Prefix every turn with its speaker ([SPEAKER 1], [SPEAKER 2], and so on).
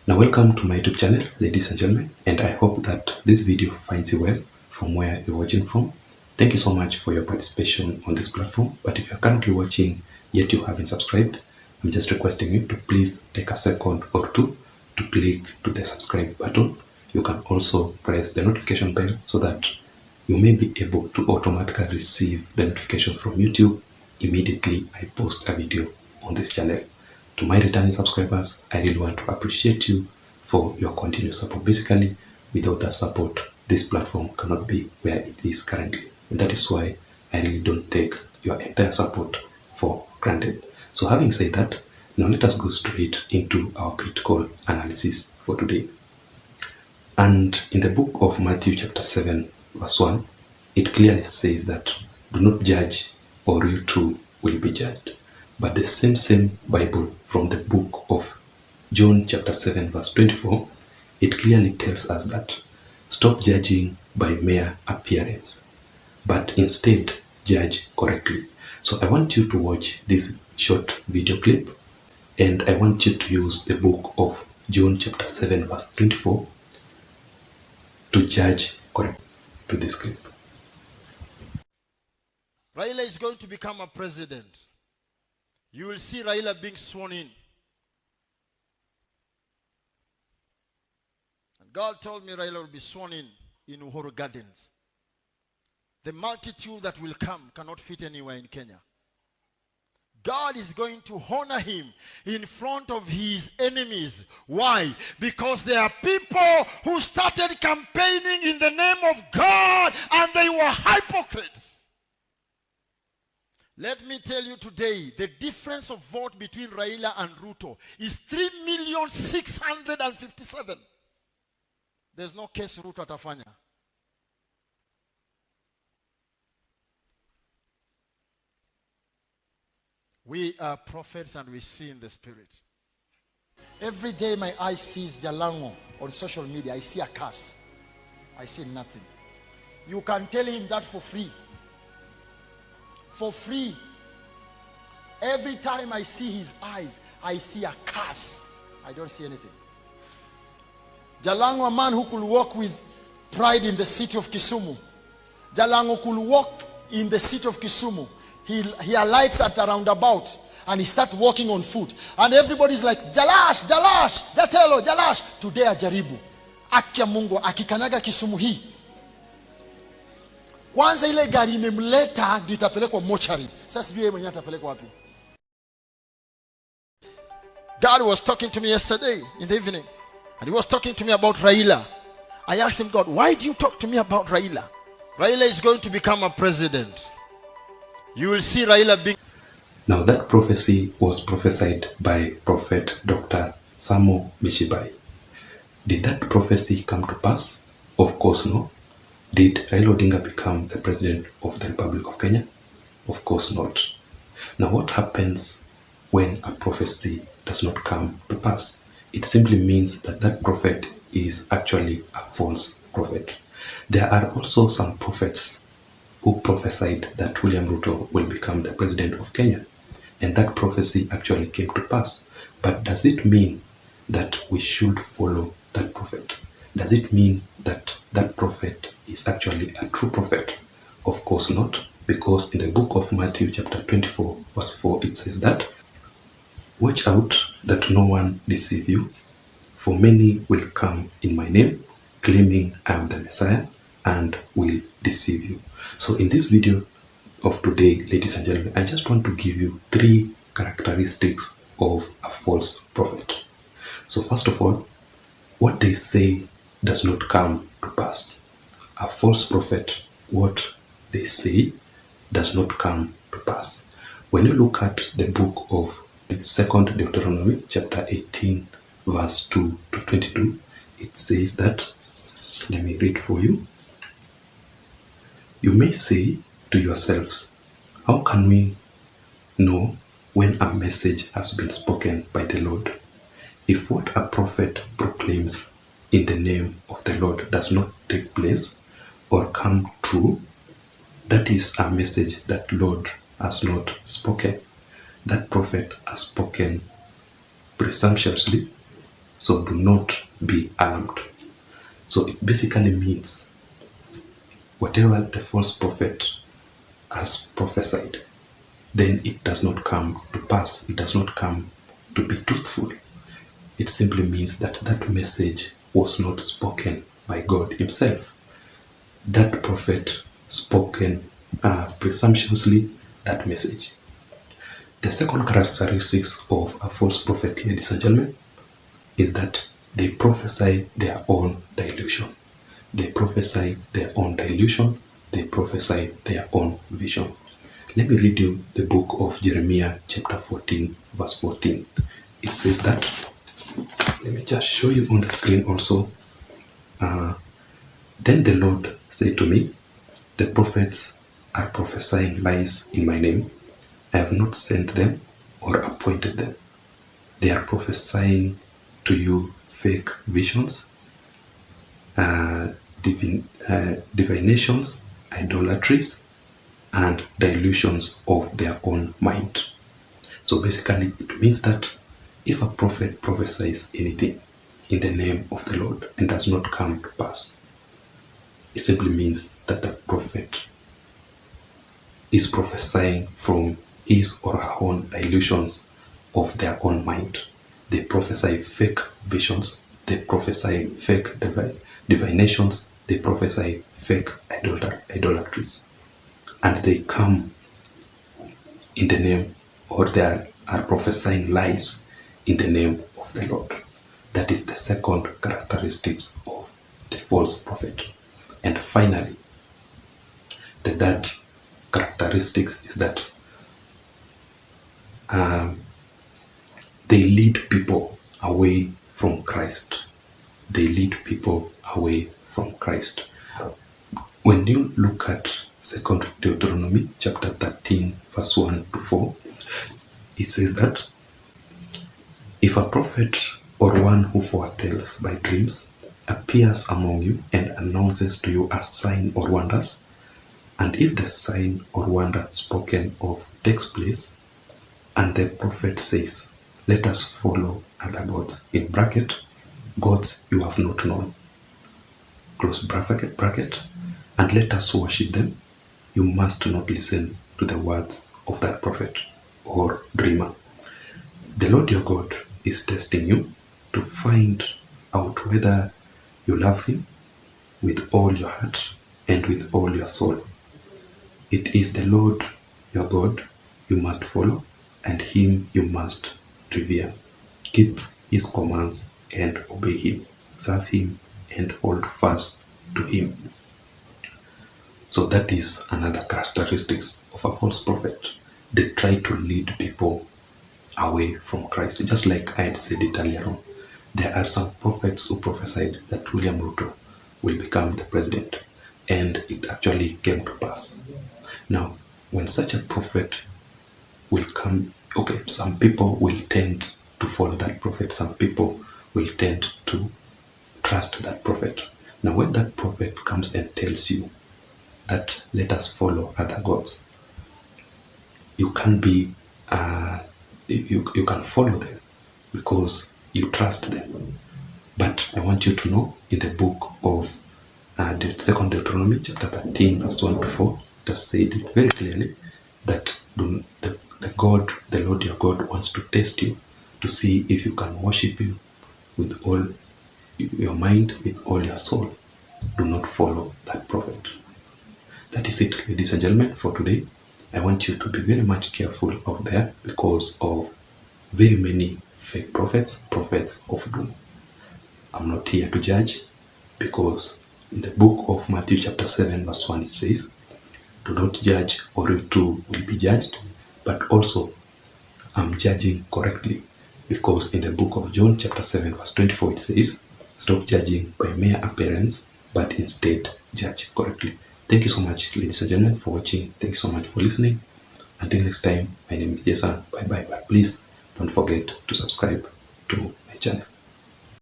[SPEAKER 1] Now welcome to my YouTube channel, ladies and gentlemen, and I hope that this video finds you well from where you're watching from. Thank you so much for your participation on this platform. But if you're currently watching yet you haven't subscribed, I'm just requesting you to please take a second or two to click to the subscribe button. You can also press the notification bell so that you may be able to automatically receive the notification from YouTube immediately I post a video on this channel. To my returning subscribers, I really want to appreciate you for your continued support. Basically, without that support, this platform cannot be where it is currently. And that is why I really don't take your entire support for granted. So having said that, now let us go straight into our critical analysis for today. And in the book of Matthew chapter 7 verse 1, it clearly says that do not judge or you too will be judged. But the same Bible from the book of John chapter 7 verse 24, it clearly tells us that stop judging by mere appearance, but instead judge correctly. So I want you to watch this short video clip, and I want you to use the book of John chapter 7 verse 24 to judge correctly to this clip.
[SPEAKER 2] Raila is going to become a president. You will see Raila being sworn in. And God told me Raila will be sworn in Uhuru Gardens. The multitude that will come cannot fit anywhere in Kenya. God is going to honor him in front of his enemies. Why? Because there are people who started campaigning in the name of God and they were hypocrites. Let me tell you today, the difference of vote between Raila and Ruto is 3,657,000. There's no case Ruto atafanya. We are prophets and we see in the spirit. Every day my eye sees Jalango on social media, I see a curse. I see nothing. You can tell him that for free. For free. Every time I see his eyes, I see a curse. I don't see anything. Jalango, a man who could walk with pride in the city of Kisumu. Jalango could walk in the city of Kisumu. He alights at a roundabout and he starts walking on foot. And everybody's like, Jalash, Jalash, Jatelo, Jalash. Today ajaribu. Akia Mungu, akikanyaga Kisumu hii. Kwanza ile gari imemleta ditapelekwa mochari. Sasa sijui yeye mwenyewe atapelekwa wapi. God was talking to me yesterday in the evening. And he was talking to me about Raila. I asked him, God, why do you talk to me about Raila? Raila is going to become a president. You will see Raila being...
[SPEAKER 1] Now that prophecy was prophesied by Prophet Dr. Samo Mishibai. Did that prophecy come to pass? Of course no. Did Raila Odinga become the president of the Republic of Kenya? Of course not. Now what happens when a prophecy does not come to pass? It simply means that that prophet is actually a false prophet. There are also some prophets who prophesied that William Ruto will become the president of Kenya. And that prophecy actually came to pass. But does it mean that we should follow that prophet? Does it mean that that prophet is actually a true prophet? Of course not, because in the book of Matthew chapter 24 verse 4 it says that, watch out that no one deceive you, for many will come in my name, claiming I am the Messiah, and will deceive you. So in this video of today, ladies and gentlemen, I just want to give you 3 characteristics of a false prophet. So first of all, what they say does not come to pass. A false prophet, what they say does not come to pass. When you look at the book of 2nd Deuteronomy chapter 18 verse 2 to 22, it says that, let me read for you. You may say to yourselves, how can we know when a message has been spoken by the Lord? If what a prophet proclaims in the name of the Lord does not take place or come true, that is a message that Lord has not spoken. That prophet has spoken presumptuously, So do not be alarmed. So it basically means whatever the false prophet has prophesied, then it does not come to pass. It does not come to be truthful. It simply means that that message was not spoken by God himself. That prophet spoken presumptuously that message. The second characteristics of a false prophet, ladies and gentlemen, is that they prophesy their own delusion. They prophesy their own delusion. They prophesy their own vision. Let me read you the book of Jeremiah chapter 14 verse 14. It says that, let me just show you on the screen also. Then the Lord said to me, the prophets are prophesying lies in my name. I have not sent them or appointed them. They are prophesying to you fake visions, divinations, idolatries, and delusions of their own mind. So basically, it means that if a prophet prophesies anything in the name of the Lord and does not come to pass, it simply means that the prophet is prophesying from his or her own illusions of their own mind. They prophesy fake visions, they prophesy fake divinations, they prophesy fake idolatries. And they come in the name, or they are prophesying lies in the name of the Lord. That is the second characteristic of the false prophet. And finally, the third characteristics is that they lead people away from Christ. They lead people away from Christ. When you look at 2 Deuteronomy chapter 13 verse 1 to 4, it says that if a prophet or one who foretells by dreams appears among you and announces to you a sign or wonders, and if the sign or wonder spoken of takes place, and the prophet says, let us follow other gods, in bracket, gods you have not known, close bracket, and let us worship them, you must not listen to the words of that prophet or dreamer. The Lord your God is testing you to find out whether you love him with all your heart and with all your soul. It is the Lord your God you must follow, and him you must revere. Keep his commands and obey him. Serve him and hold fast to him. So that is another characteristics of a false prophet. They try to lead people away from Christ. Just like I had said it earlier on, there are some prophets who prophesied that William Ruto will become the president, and it actually came to pass. Now, when such a prophet will come, okay, some people will tend to follow that prophet, some people will tend to trust that prophet. Now, when that prophet comes and tells you that let us follow other gods, you can be you can follow them because you trust them. But I want you to know, in the book of the 2 Deuteronomy chapter 13 verse 1 to 4, it has said it very clearly that the Lord your God wants to test you to see if you can worship him with all your mind, with all your soul. Do not follow that prophet. That is it, ladies and gentlemen, for today. I want you to be very much careful out there because of very many fake prophets of doom. I'm not here to judge, because in the book of Matthew chapter 7 verse 1 it says, do not judge or you too will be judged. But also, I'm judging correctly, because in the book of John chapter 7 verse 24 it says, stop judging by mere appearance, but instead judge correctly. Thank you so much, ladies and gentlemen, for watching. Thank you so much for listening. Until next time, my name is Jason. Bye bye. But please don't forget to subscribe to my channel.